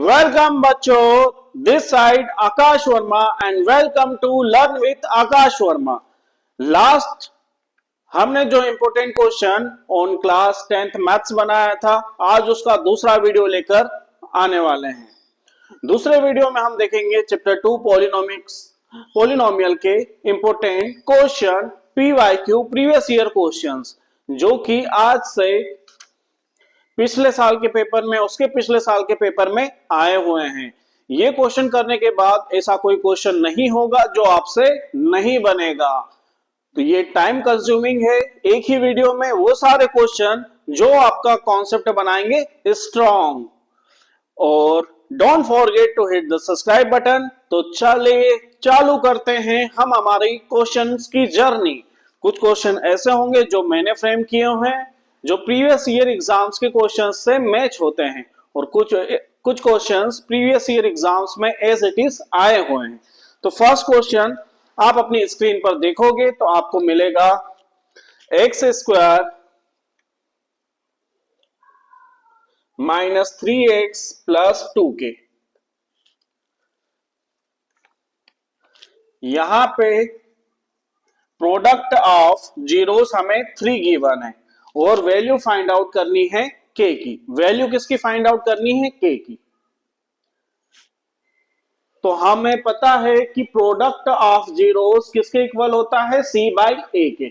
Welcome बच्चों, this side Akash Verma and welcome to learn with Akash Verma. Last हमने जो important question on class 10th maths बनाया था, आज उसका दूसरा वीडियो लेकर आने वाले हैं। दूसरे वीडियो में हम देखेंगे चैप्टर 2 पॉलिनोमियल के important question PYQ previous year questions, जो कि आज से पिछले साल के पेपर में, उसके पिछले साल के पेपर में आए हुए हैं। ये क्वेश्चन करने के बाद ऐसा कोई क्वेश्चन नहीं होगा जो आपसे नहीं बनेगा। तो ये टाइम कंज्यूमिंग है, एक ही वीडियो में वो सारे क्वेश्चन जो आपका कॉन्सेप्ट बनाएंगे स्ट्रॉन्ग। और don't forget to hit the subscribe button. तो चलिए चालू करते हैं हम हमारी क्वेश्चंस की जर्नी। कुछ क्वेश्चन ऐसे होंगे जो मैंने फ्रेम किए हुए हैं, जो प्रीवियस ईयर एग्जाम्स के क्वेश्चंस से मैच होते हैं, और कुछ क्वेश्चंस प्रीवियस ईयर एग्जाम्स में एज इट इज आए हुए हैं। तो फर्स्ट क्वेश्चन आप अपनी स्क्रीन पर देखोगे तो आपको मिलेगा x square minus 3x plus 2k। यहां पे प्रोडक्ट ऑफ जीरोस हमें 3 गिवन है और वैल्यू फाइंड आउट करनी है k की। वैल्यू किसकी फाइंड आउट करनी है? k की। तो हमें पता है कि प्रोडक्ट ऑफ जीरोस किसके इक्वल होता है? c बाई a के।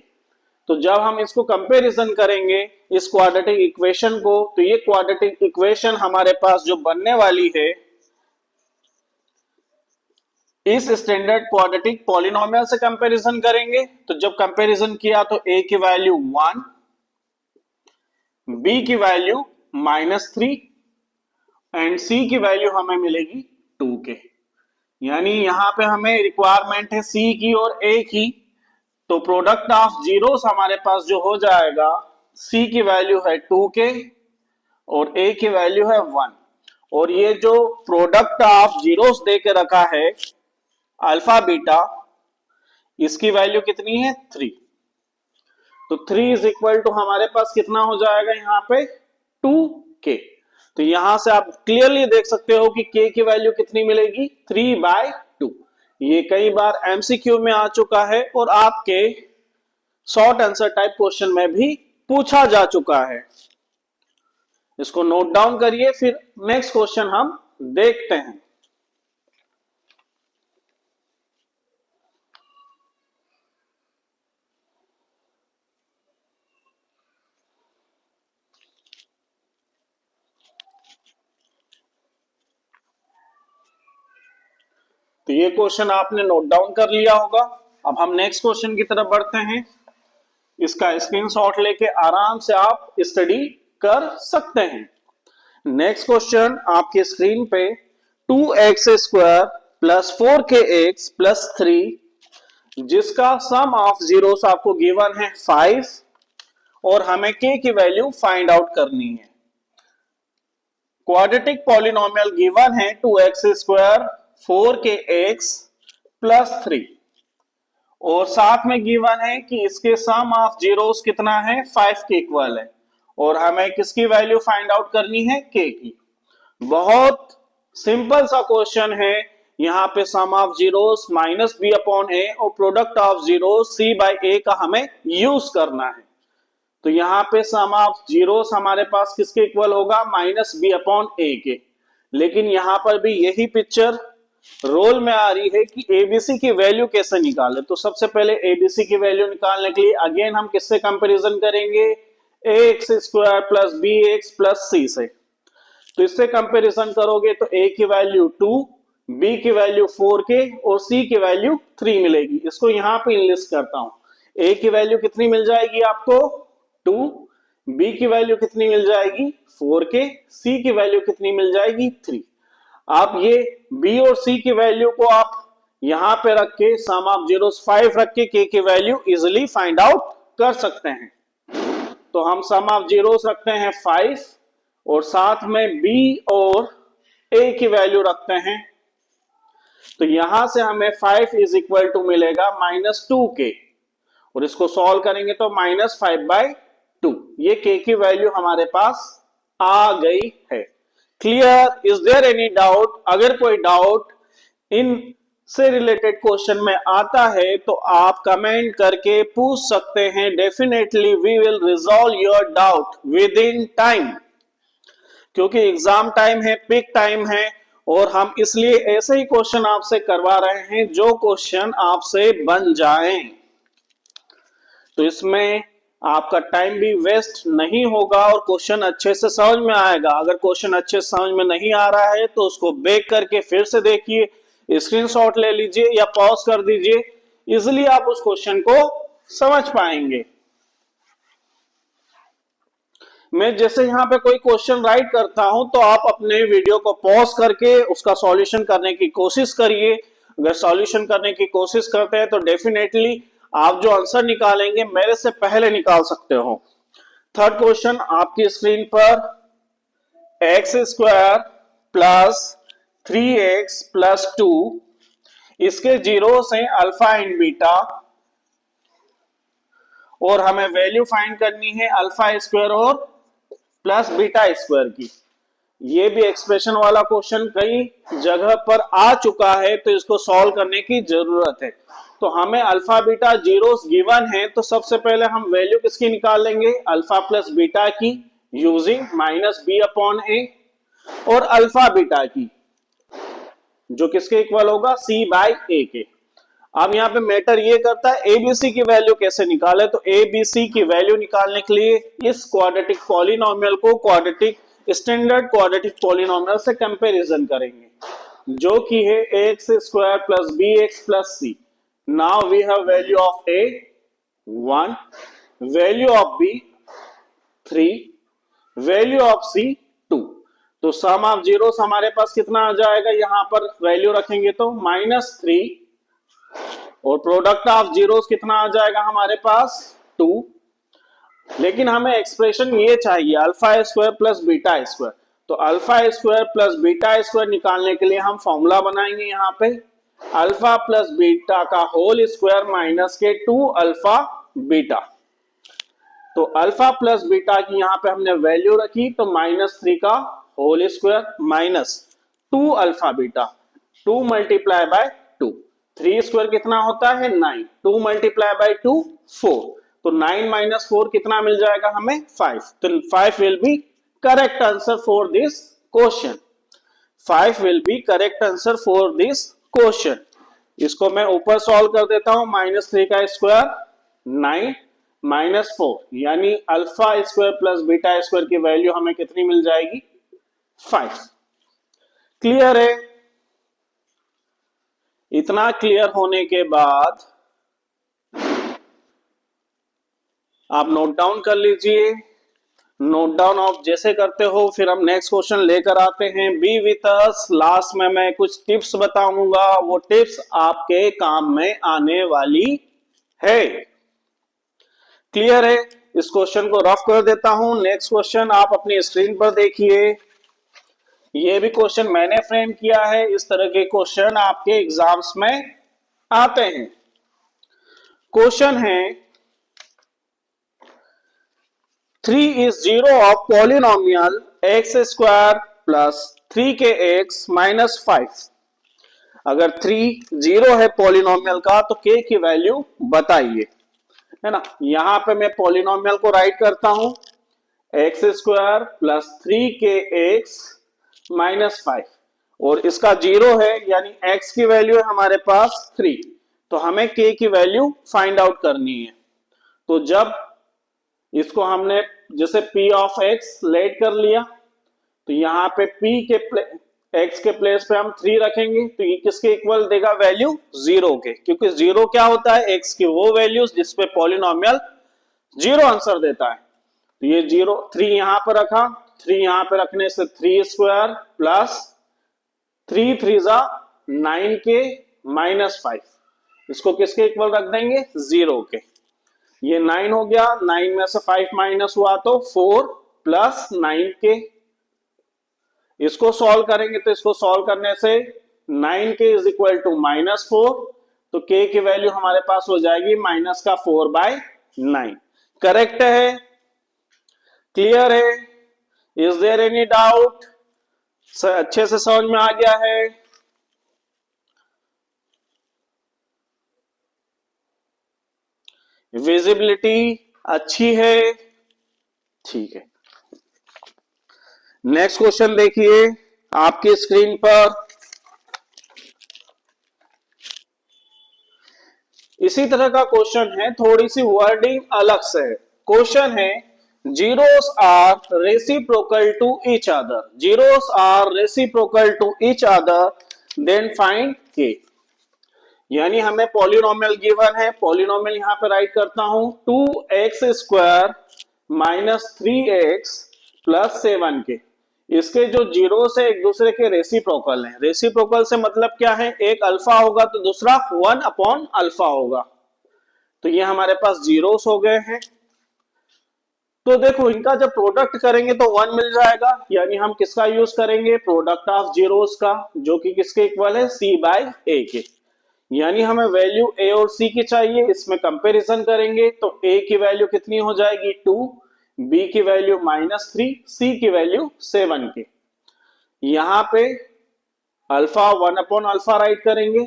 तो जब हम इसको कंपैरिजन करेंगे इस क्वाड्रेटिक इक्वेशन को, तो ये क्वाड्रेटिक इक्वेशन हमारे पास जो बनने वाली है इस स्टैंडर्ड क्वाड्रेटिक पॉलिनोमियल से कंपैरिजन करेंगे। तो जब कंपैरिजन किया तो a की वैल्यू 1, b की वैल्यू -3 एंड c की वैल्यू हमें मिलेगी 2k। यानी यहां पे हमें रिक्वायरमेंट है c की और a की। तो प्रोडक्ट ऑफ जीरोस हमारे पास जो हो जाएगा, c की वैल्यू है 2k और a की वैल्यू है 1। और ये जो प्रोडक्ट ऑफ जीरोस दे के रखा है अल्फा बीटा, इसकी वैल्यू कितनी है? 3। तो 3 इज इक्वल टू हमारे पास कितना हो जाएगा यहाँ पे? 2k। तो यहां से आप क्लियरली देख सकते हो कि k की वैल्यू कितनी मिलेगी? 3/2। ये कई बार एमसीक्यू में आ चुका है और आपके शॉर्ट आंसर टाइप क्वेश्चन में भी पूछा जा चुका है। इसको नोट डाउन करिए, फिर नेक्स्ट क्वेश्चन हम देखते हैं। तो ये क्वेश्चन आपने नोट डाउन कर लिया होगा। अब हम नेक्स्ट क्वेश्चन की तरफ बढ़ते हैं। इसका स्क्रीनशॉट लेके आराम से आप स्टडी कर सकते हैं। नेक्स्ट क्वेश्चन आपकी स्क्रीन पे 2x square plus 4kx plus 3, जिसका सम ऑफ जीरोस आपको गिवन है 5 और हमें k की वैल्यू फाइंड आउट करनी है। क्वाड्रेटिक पॉलिनोमियल गिवन है 2x स्क्वायर 4kx प्लस 3 और साथ में गिवन है कि इसके सम ऑफ जीरोस कितना है? 5 के इक्वल है और हमें किसकी वैल्यू फाइंड आउट करनी है? k की। बहुत सिंपल सा क्वेश्चन है। यहां पे sum of zeros minus B upon A और product of zeros c by a का हमें यूज करना है। तो यहां पे सम ऑफ जीरोस हमारे पास किसके इक्वल होगा? माइनस बी अपॉन ए के। लेकिन यहां पर भी यही पिक्चर रोल में आ रही है कि एबीसी की वैल्यू कैसे निकाले। तो सबसे पहले एबीसी की वैल्यू निकालने के लिए अगेन हम किससे कंपैरिजन करेंगे? X square plus B X plus C से। तो इससे कंपैरिजन करोगे तो a की वैल्यू 2, b की वैल्यू 4k और c की वैल्यू 3 मिलेगी। इसको यहां पे लिस्ट करता हूं। a की वैल्यू कितनी मिल जाएगी आपको? 2, b की वैल्यू कितनी मिल जाएगी? 4k, c की वैल्यू कितनी मिल जाएगी? 3। आप ये b और c की वैल्यू को आप यहां पे रख के सम ऑफ जीरोस 5 रख के k की वैल्यू इजिली फाइंड आउट कर सकते हैं। तो हम सम ऑफ जीरोस रखते हैं 5 और साथ में b और a की वैल्यू रखते हैं। तो यहां से हमें 5 इज इक्वल टू मिलेगा -2k और इसको सॉल्व करेंगे तो -5/2। ये k की वैल्यू हमारे पास आ गई है। Clear? Is there any doubt? अगर कोई डाउट इन से रिलेटेड क्वेश्चन में आता है तो आप कमेंट करके पूछ सकते हैं। Definitely we will resolve your doubt within time, क्योंकि एग्जाम टाइम है, पीक टाइम है, और हम इसलिए ऐसे ही क्वेश्चन आपसे करवा रहे हैं जो क्वेश्चन आपसे बन जाएं। तो इसमें आपका टाइम भी वेस्ट नहीं होगा और क्वेश्चन अच्छे से समझ में आएगा। अगर क्वेश्चन अच्छे से समझ में नहीं आ रहा है तो उसको बैक करके फिर से देखिए, स्क्रीनशॉट ले लीजिए या पॉज कर दीजिए, इजिली आप उस क्वेश्चन को समझ पाएंगे। मैं जैसे यहां पे कोई क्वेश्चन राइट करता हूं तो आप अपने वीडियो को पॉज करके उसका सॉल्यूशन करने की कोशिश करिए। अगर सॉल्यूशन करने की कोशिश करते हैं तो डेफिनेटली आप जो आंसर निकालेंगे मेरे से पहले निकाल सकते हो। थर्ड क्वेश्चन आपकी स्क्रीन पर, x square plus 3x plus 2, इसके जीरो से अल्फा एंड बीटा, और हमें वैल्यू फाइंड करनी है अल्फा स्क्वायर और प्लस बीटा स्क्वायर की। ये भी एक्सप्रेशन वाला क्वेश्चन कई जगह पर आ चुका है तो इसको सॉल्व करने की जरूरत है। तो हमें अल्फा बीटा जीरोस गिवन है, तो सबसे पहले हम वैल्यू किसकी निकाल लेंगे, अल्फा प्लस बीटा की, using minus B upon A, और अल्फा बीटा की जो किसके इक्वल होगा, सी बाई ए के। अब यहाँ पे मैटर ये करता है एबीसी की वैल्यू कैसे निकाले। तो एबीसी की वैल्यू निकालने के लिए इस क्वाड्रेटिक पॉलिनोमियल को क्वाड्रेटिक स्टैंडर्ड क्वाड्रेटिक पॉलिनोमियल से कंपैरिजन करेंगे, जो कि है X square plus B X plus C. Now we have value of A 1, value of B 3, value of C 2। तो सम ऑफ जीरोस हमारे पास कितना आ जाएगा, यहां पर वैल्यू रखेंगे तो -3, और प्रोडक्ट ऑफ जीरोस कितना आ जाएगा हमारे पास 2। लेकिन हमें एक्सप्रेशन ये चाहिए alpha square plus beta square. तो alpha square plus beta square निकालने के लिए हम फॉर्मूला बनाएंगे यहाँ पे, अल्फा प्लस बीटा का होल स्क्वायर माइनस के 2 अल्फा बीटा। तो अल्फा प्लस बीटा की यहाँ पे हमने वैल्यू रखी, तो -3 का whole square minus 2 alpha beta, 2 multiply by 2, 3 square कितना होता है 9, 2 मल्टीप्लाई बाय 2 4, तो 9 माइनस 4 कितना मिल जाएगा हमें 5। तो 5 will be correct answer for this question, 5 will be correct answer for this question. इसको मैं ऊपर सॉल्व कर देता हूं, -3 का स्क्वायर 9 माइनस 4, यानी alpha square plus beta square की वैल्यू हमें कितनी मिल जाएगी 5। क्लियर है? इतना क्लियर होने के बाद आप नोट डाउन कर लीजिए। नोट डाउन आप जैसे करते हो फिर हम नेक्स्ट क्वेश्चन लेकर आते हैं। B with us. लास्ट में मैं कुछ टिप्स बताऊंगा, वो टिप्स आपके काम में आने वाली है। क्लियर है? इस क्वेश्चन को रफ कर देता हूं। नेक्स्ट क्वेश्चन आप अपनी स्क्रीन पर देखिए। ये भी क्वेश्चन मैंने फ्रेम किया है, इस तरह के क्वेश्चन आपके एग्जाम्स में आते हैं। क्वेश्चन है 3 is 0 of polynomial x square plus 3kx minus 5। अगर 3 0 है पॉलिनोमियल का तो k की वैल्यू बताइए, है ना। यहां पे मैं पॉलिनोमियल को राइट करता हूं, x square plus 3kx minus 5, और इसका 0 है यानी x की वैल्यू है हमारे पास 3, तो हमें k की वैल्यू फाइंड आउट करनी है। तो जब इसको हमने जैसे p ऑफ x लेट कर लिया, तो यहाँ पे p के x के प्लेस पे हम 3 रखेंगे, तो ये किसके इक्वल देगा वैल्यू 0 के, क्योंकि 0 क्या होता है x की वो वैल्यूज जिसपे पॉलिनोमियल 0 आंसर देता है। तो ये 0 3 यहां पर रखा, 3 यहां पे रखने से 3 स्क्वायर प्लस 3 3 जा 9 के माइनस 5, इसको किसके इक्वल रख देंगे 0 के। ये 9 हो गया, 9 में से 5 माइनस हुआ तो 4 प्लस 9 के। इसको सॉल्व करेंगे तो इसको सॉल्व करने से 9k इज इक्वल टू -4, तो k की वैल्यू हमारे पास हो जाएगी माइनस का 4/9। करेक्ट है? क्लियर है? Is there any doubt? अच्छे से समझ में आ गया है? विजिबिलिटी अच्छी है? ठीक है। नेक्स्ट क्वेश्चन देखिए आपकी स्क्रीन पर। इसी तरह का क्वेश्चन है, थोड़ी सी वर्डिंग अलग से है। क्वेश्चन है zeros are reciprocal to each other. Zeros are reciprocal to each other, then find k. यानी हमें पॉलिनोमियल गिवन है, पॉलिनोमियल यहां पे राइट करता हूं 2x² minus 3x plus 7k। इसके जो जीरो से एक दूसरे के रेसिप्रोकल हैं। रेसिप्रोकल से मतलब क्या है, एक अल्फा होगा तो दूसरा 1/अल्फा होगा। तो ये हमारे पास जीरोस हो गए हैं। तो देखो इनका जब प्रोडक्ट करेंगे तो 1 मिल जाएगा, यानी हम किसका यूज करेंगे, प्रोडक्ट ऑफ जीरोस का, जो कि किसके इक्वल है, c/a के। यानी हमें वैल्यू a और c की चाहिए, इसमें कंपैरिजन करेंगे तो a की वैल्यू कितनी हो जाएगी 2, b की वैल्यू -3, c की वैल्यू 7 के। यहां पे अल्फा 1/अल्फा राइट करेंगे,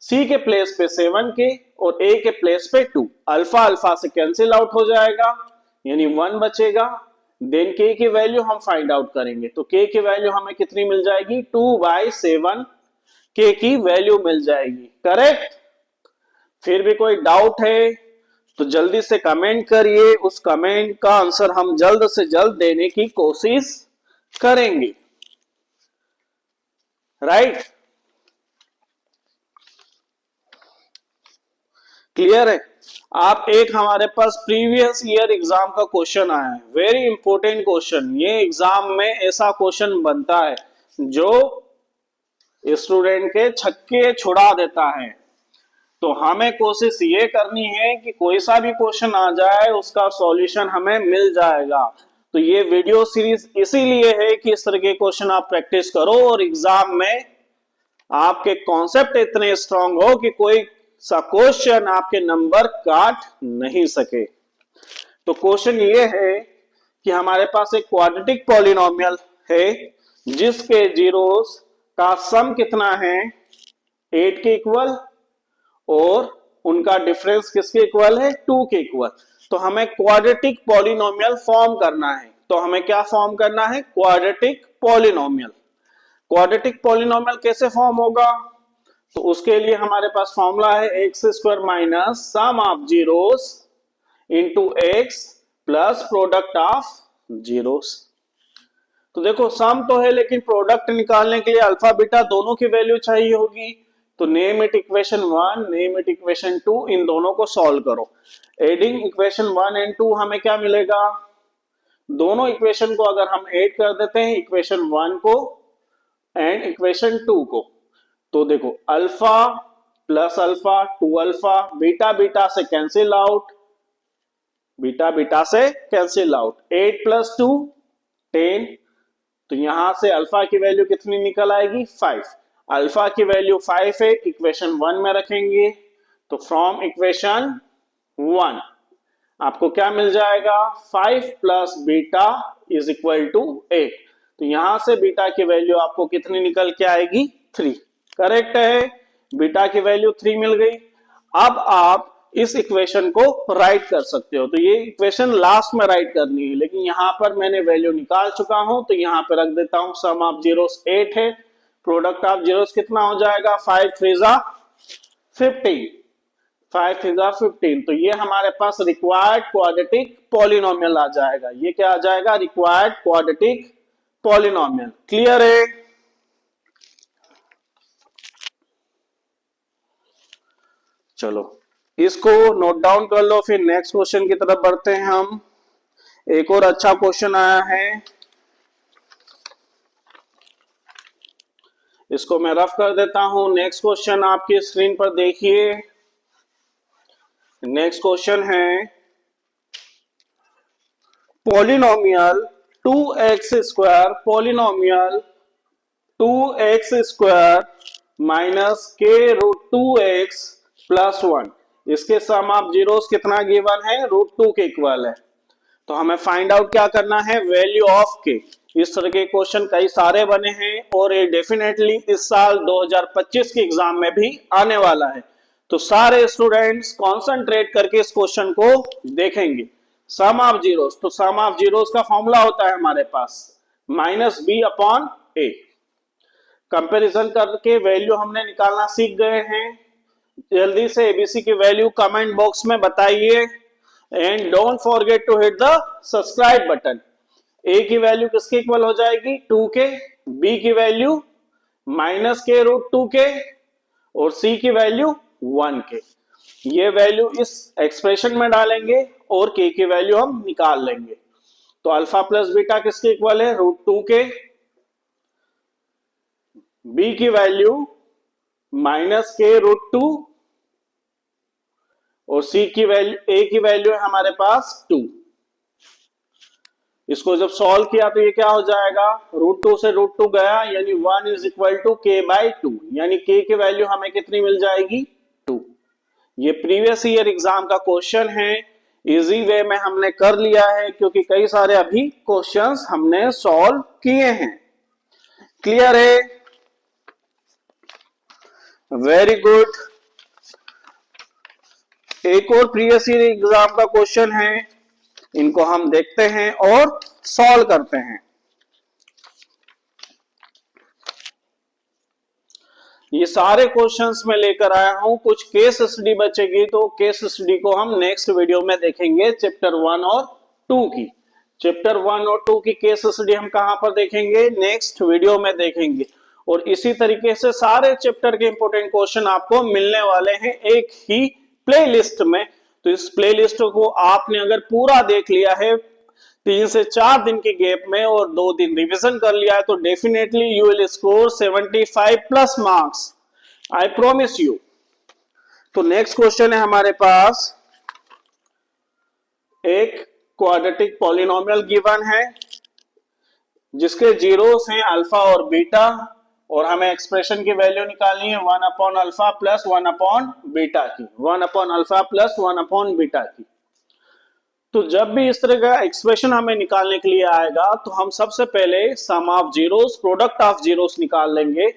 c के प्लेस पे 7k और a के प्लेस पे 2। अल्फा अल्फा से कैंसिल आउट हो जाएगा, यानी 1 बचेगा। देन k की वैल्यू हम फाइंड आउट करेंगे, तो k की वैल्यू हमें कितनी मिल जाएगी, 2/7 k की वैल्यू मिल जाएगी। करेक्ट? फिर भी कोई डाउट है तो जल्दी से कमेंट करिए, उस कमेंट का आंसर हम जल्द से जल्द देने की कोशिश करेंगे। राइट? क्लियर है? आप एक हमारे पास प्रीवियस ईयर एग्जाम का क्वेश्चन आया है, वेरी इंपॉर्टेंट क्वेश्चन। ये एग्जाम में ऐसा क्वेश्चन बनता है जो स्टूडेंट के छक्के छुड़ा देता है। तो हमें कोशिश ये करनी है कि कोई सा भी क्वेश्चन आ जाए उसका सॉल्यूशन हमें मिल जाएगा। तो ये वीडियो सीरीज इसीलिए है कि इस तरह के क्वेश्चन आप प्रैक्टिस करो और एग्जाम में आपके कॉन्सेप्ट इतने स्ट्रांग हो कि कोई सा क्वेश्चन आपके नंबर काट नहीं सके। तो क्वेश्चन ये है कि हमारे पास एक क्वाड्रेटिक पॉलिनोमियल है जिसके जीरोस का सम कितना है, 8 के इक्वल, और उनका डिफरेंस किसके इक्वल है, 2 के इक्वल। तो हमें क्वाड्रेटिक पॉलिनोमियल फॉर्म करना है। तो हमें क्या फॉर्म करना है, क्वाड्रेटिक पॉलिनोमियल। क्वाड्रेटिक पॉलिनोमियल कैसे फॉर्म होगा, तो उसके लिए हमारे पास फॉर्मूला है x² minus sum of zeros into x plus product of zeros. तो देखो सम तो है लेकिन प्रोडक्ट निकालने के लिए अल्फा बीटा दोनों की वैल्यू चाहिए होगी। तो name it equation 1, name it equation 2, इन दोनों को सॉल्व करो। एडिंग इक्वेशन 1 एंड 2 हमें क्या मिलेगा, दोनों इक्वेशन को अगर हम ऐड कर देते हैं, इक्वेशन 1 को एंड इक्वेशन 2 को, तो देखो alpha plus alpha 2α, beta beta से कैंसिल आउट, बीटा बीटा से कैंसिल आउट, 8 + 2 10। तो यहां से अल्फा की वैल्यू कितनी निकल आएगी, 5। अल्फा की वैल्यू 5 है, इक्वेशन 1 में रखेंगे। तो फ्रॉम इक्वेशन 1 आपको क्या मिल जाएगा, 5 + बीटा इज इक्वल टू 8। तो यहां से बीटा की वैल्यू आपको कितनी निकल के आएगी, 3। करेक्ट है, बीटा की वैल्यू 3 मिल गई। अब आप इस इक्वेशन को राइट कर सकते हो। तो ये इक्वेशन लास्ट में राइट करनी है, लेकिन यहां पर मैंने वैल्यू निकाल चुका हूं तो यहां पर रख देता हूं। सम ऑफ जीरोस 8 है, प्रोडक्ट ऑफ जीरोस कितना हो जाएगा, 5 3 15, 5 3 15। तो ये हमारे पास रिक्वायर्ड क्वाड्रेटिक पॉलिनोमियल आ जाएगा। ये क्या आ जाएगा, रिक्वायर्ड क्वाड्रेटिक पॉलिनोमियल। क्लियर है? चलो इसको नोट डाउन कर लो, फिर नेक्स्ट क्वेश्चन की तरफ बढ़ते हैं हम। एक और अच्छा क्वेश्चन आया है, इसको मैं रफ कर देता हूं। नेक्स्ट क्वेश्चन आपकी स्क्रीन पर देखिए। नेक्स्ट क्वेश्चन है polynomial 2x², polynomial 2x² minus k√2x + 1। इसके सम ऑफ जीरोस कितना गिवन है, √2 के इक्वल है। तो हमें फाइंड आउट क्या करना है, वैल्यू ऑफ के। इस तरह के क्वेश्चन कई सारे बने हैं और ये डेफिनेटली इस साल 2025 के एग्जाम में भी आने वाला है। तो सारे स्टूडेंट्स कॉन्सेंट्रेट करके इस क्वेश्चन को देखेंगे। सम ऑफ जीरोस, तो सम ऑफ जीरोस का फॉर्मूला होता है हमारे पास -b/a। कंपैरिजन करके वैल्यू हमने निकालना सीख गए हैं। जल्दी से एबीसी की वैल्यू कमेंट बॉक्स में बताइए and don't forget to hit the subscribe button. A की वैल्यू किसके इक्वल हो जाएगी, 2k, बी की वैल्यू -k√2k और सी की वैल्यू 1k। ये वैल्यू इस एक्सप्रेशन में डालेंगे और k की वैल्यू हम निकाल लेंगे। तो अल्फा प्लस बीटा किसके इक्वल है, √2k, b की वैल्यू -k√2 और c की वैल्यू, a की वैल्यू है हमारे पास 2। इसको जब सॉल्व किया तो ये क्या हो जाएगा, √2 से √2 गया यानी 1 = k/2, यानी k की वैल्यू हमें कितनी मिल जाएगी, 2। ये प्रीवियस ईयर एग्जाम का क्वेश्चन है, इजी वे में हमने कर लिया है क्योंकि कई सारे अभी क्वेश्चंस हमने सॉल्व किए हैं। क्लियर है, वेरी गुड। एक और प्रीवियस ईयर एग्जाम का क्वेश्चन है, इनको हम देखते हैं और सॉल्व करते हैं। ये सारे क्वेश्चंस मैं लेकर आया हूं, कुछ केस स्टडी बचेगी तो केस स्टडी को हम नेक्स्ट वीडियो में देखेंगे। चैप्टर 1 और 2 की, चैप्टर 1 और 2 की केस स्टडी हम कहां पर देखेंगे, नेक्स्ट वीडियो में देखेंगे। और इसी तरीके से सारे चैप्टर के इंपॉर्टेंट क्वेश्चन आपको मिलने वाले हैं एक ही प्लेलिस्ट में। तो इस प्लेलिस्ट को आपने अगर पूरा देख लिया है 3 से 4 दिन के गैप में और 2 दिन रिवीजन कर लिया है तो definitely you will score 75+ marks, I promise you. तो नेक्स्ट क्वेश्चन है हमारे पास, एक क्वाड्रेटिक पॉलिनोमियल गिवन है जिसके जीरोस हैं अल्फा और बीटा और हमें एक्सप्रेशन की वैल्यू निकालनी है 1/अल्फा प्लस 1/बीटा की, 1/अल्फा प्लस 1/बीटा की। तो जब भी इस तरह का एक्सप्रेशन हमें निकालने के लिए आएगा तो हम सबसे पहले sum of zeros, product of zeros निकाल लेंगे।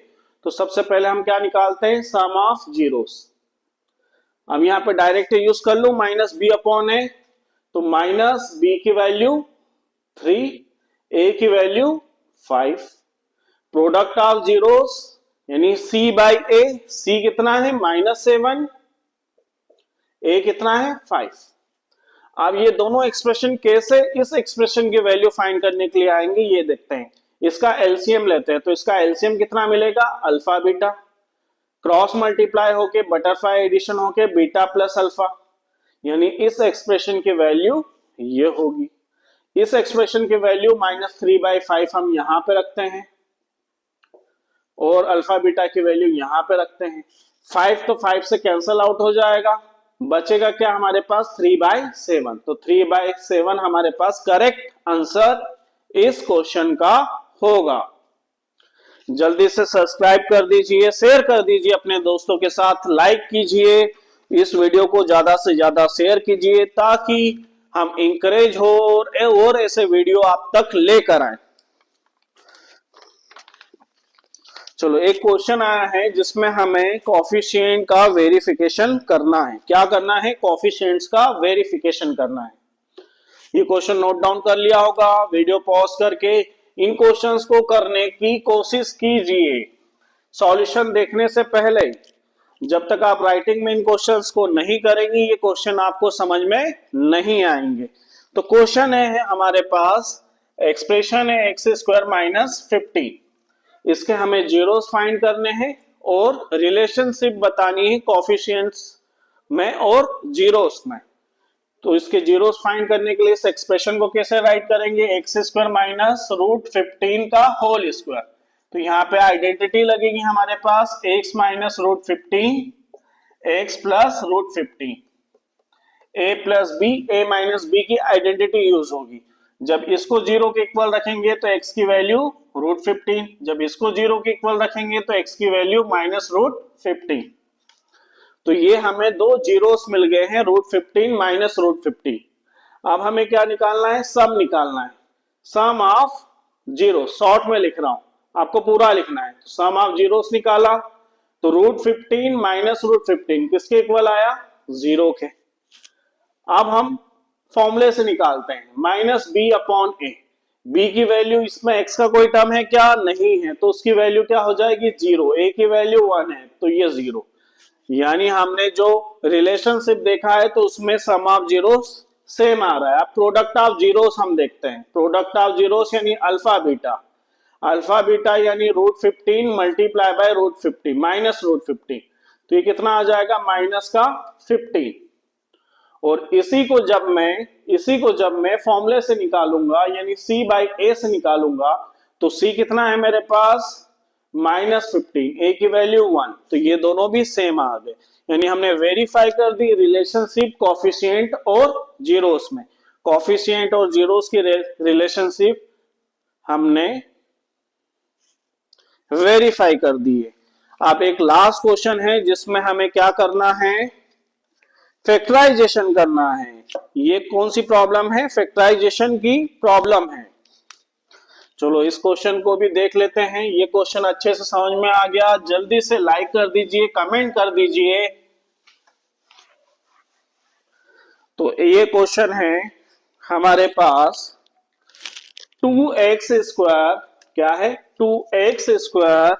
तो सबसे पहले हम क्या निकालते हैं, सम ऑफ जीरोस। अब यहां पे डायरेक्ट यूज कर लूं -b/a, तो -b की वैल्यू 3, a की वैल्यू 5। प्रोडक्ट ऑफ जीरोस यानी c/a, c कितना है -7, a कितना है 5। अब ये दोनों एक्सप्रेशन कैसे इस एक्सप्रेशन की वैल्यू फाइंड करने के लिए आएंगे ये देखते हैं। इसका एलसीएम लेते हैं, तो इसका एलसीएम कितना मिलेगा, अल्फा बीटा, क्रॉस मल्टीप्लाई होके बटरफ्लाई एडिशन होके बीटा प्लस अल्फा, यानी इस एक्सप्रेशन की वैल्यू ये होगी। इस एक्सप्रेशन की वैल्यू -3/5 हम यहां पे रखते हैं और अल्फा बीटा की वैल्यू यहां पे रखते हैं। 5 तो 5 से कैंसल आउट हो जाएगा, बचेगा क्या हमारे पास 3/7। तो 3/7 हमारे पास करेक्ट आंसर इस क्वेश्चन का होगा। जल्दी से सब्सक्राइब कर दीजिए, शेयर कर दीजिए अपने दोस्तों के साथ, लाइक कीजिए, इस वीडियो को ज्यादा से ज्यादा शेयर कीजिए ताकि हम इंकरेज हो और ऐसे वीडियो आप तक लेकर आए। चलो एक क्वेश्चन आया है जिसमें हमें कोफिशिएंट का वेरिफिकेशन करना है। क्या करना है, कोफिशिएंट्स का वेरिफिकेशन करना है। ये क्वेश्चन नोट डाउन कर लिया होगा, वीडियो पॉज करके इन क्वेश्चंस को करने की कोशिश कीजिए। सॉल्यूशन देखने से पहले जब तक आप राइटिंग में इन क्वेश्चंस को नहीं करेंगे ये क्वेश्चन आपको समझ में नहीं आएंगे। तो क्वेश्चन है हमारे पास, एक्सप्रेशन है x² - 15, इसके हमें जीरोस फाइंड करने हैं और रिलेशनशिप बतानी है कोफिशिएंट्स में और जीरोस में। तो इसके जीरोस फाइंड करने के लिए इस एक्सप्रेशन को कैसे राइट करेंगे, x² - √15 का होल स्क्वायर। तो यहाँ पे आइडेंटिटी लगेगी हमारे पास x - √15, x + √15, a + b, a - b की आइडेंटिटी यूज होगी। जब इसको 0 के इक्वल रखेंगे तो x की वैल्यू √15, जब इसको 0 के इक्वल रखेंगे तो x की वैल्यू -√15। तो ये हमें दो जीरोस मिल गए हैं, √15 - √15। अब हमें क्या निकालना है, सम निकालना है, सम ऑफ जीरो, शॉर्ट में लिख रहा हूं, आपको पूरा लिखना है। तो सम ऑफ जीरोस निकाला तो √15 माइनस √15 किसके इक्वल आया, 0 के। अब हम फॉर्मूले से निकालते हैं, माइनस बी अपॉन ए। बी की वैल्यू, इसमें एक्स का कोई टर्म है क्या, नहीं है, तो उसकी वैल्यू क्या हो जाएगी, 0। ए की वैल्यू 1 है तो ये 0। यानी हमने जो रिलेशनशिप देखा है तो उसमें सम ऑफ जीरोस सेम आ रहा है। अब प्रोडक्ट ऑफ जीरोस हम देखते हैं। प्रोडक्ट ऑफ जीरोस यानी अल्फा बीटा, अल्फा बीटा यानी √15 मल्टीप्लाई बाय √50 माइनस √50, तो ये कितना आ जाएगा, माइनस का 15। और इसी को जब मैं फॉर्मूले से निकालूंगा यानी c बाई ए से निकालूंगा तो c कितना है मेरे पास, -15, a की वैल्यू 1, तो ये दोनों भी सेम आ गए। यानी हमने वेरीफाई कर दी रिलेशनशिप कोफिशिएंट और जीरोस में। कोफिशिएंट और जीरोस की रिलेशनशिप हमने वेरीफाई कर दी है। अब एक लास्ट क्वेश्चन है जिसमें हमें क्या करना है, फैक्टराइजेशन करना है। ये कौन सी प्रॉब्लम है, फैक्टराइजेशन की प्रॉब्लम है। चलो इस क्वेश्चन को भी देख लेते हैं। ये क्वेश्चन अच्छे से समझ में आ गया, जल्दी से लाइक कर दीजिए, कमेंट कर दीजिए। तो ये क्वेश्चन है हमारे पास 2x² क्या है, 2x²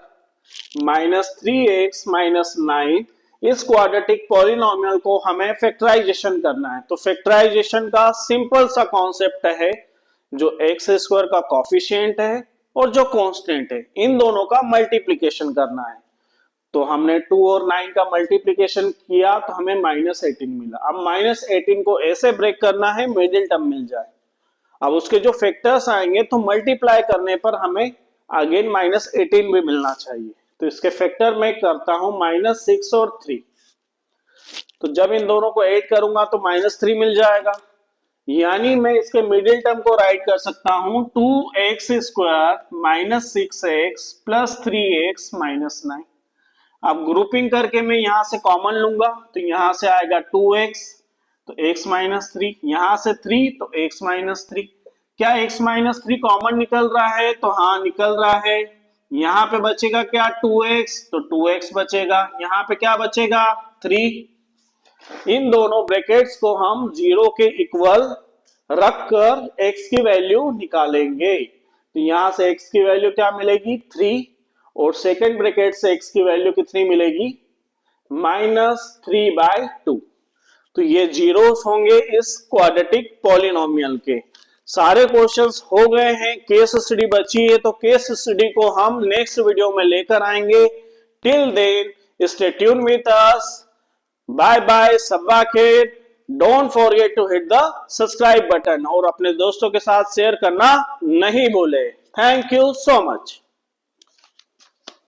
माइनस 3x माइनस 9, इस क्वाड्रेटिक पॉलिनोमियल को हमें फैक्टराइजेशन करना है। तो फैक्टराइजेशन का सिंपल सा कॉन्सेप्ट है, जो x² का कॉफिशिएंट है और जो कांस्टेंट है, इन दोनों का मल्टीप्लिकेशन करना है। तो हमने 2 और 9 का मल्टीप्लिकेशन किया तो हमें -18 मिला। अब -18 को ऐसे ब्रेक करना है मिडिल टर्म मिल जाए। अब उसके जो फैक्टर्स आएंगे तो मल्टीप्लाई करने पर हमें अगेन -18 भी मिलना चाहिए। तो इसके फैक्टर मैं करता हूं -6 और 3। तो जब इन दोनों को ऐड करूंगा तो -3 मिल जाएगा। यानी मैं इसके मिडिल टर्म को राइट कर सकता हूं 2x² minus 6x plus 3x minus 9। अब ग्रुपिंग करके मैं यहां से कॉमन लूंगा तो यहां से आएगा 2x तो x माइनस 3, यहां से 3 तो x माइनस 3। क्या x माइनस 3 कॉमन निकल रहा है, तो हाँ निकल रहा है। यहां पे बचेगा क्या, 2x, तो 2x बचेगा। यहां पे क्या बचेगा, 3। इन दोनों ब्रैकेट्स को हम 0 के इक्वल रखकर x की वैल्यू निकालेंगे। तो यहां से x की वैल्यू क्या मिलेगी, 3, और सेकेंड ब्रैकेट से x की वैल्यू कितनी मिलेगी, -3/2। तो ये जीरोस होंगे इस क्वाड्रेटिक पॉलिनोमियल के। सारे क्वेश्चंस हो गए हैं, केस स्टडी बची है तो केस स्टडी को हम नेक्स्ट वीडियो में लेकर आएंगे। Till then stay tune with us, bye bye, सब्बा खैर। Don't forget to hit the subscribe button और अपने दोस्तों के साथ शेयर करना नहीं भूले। Thank you so much.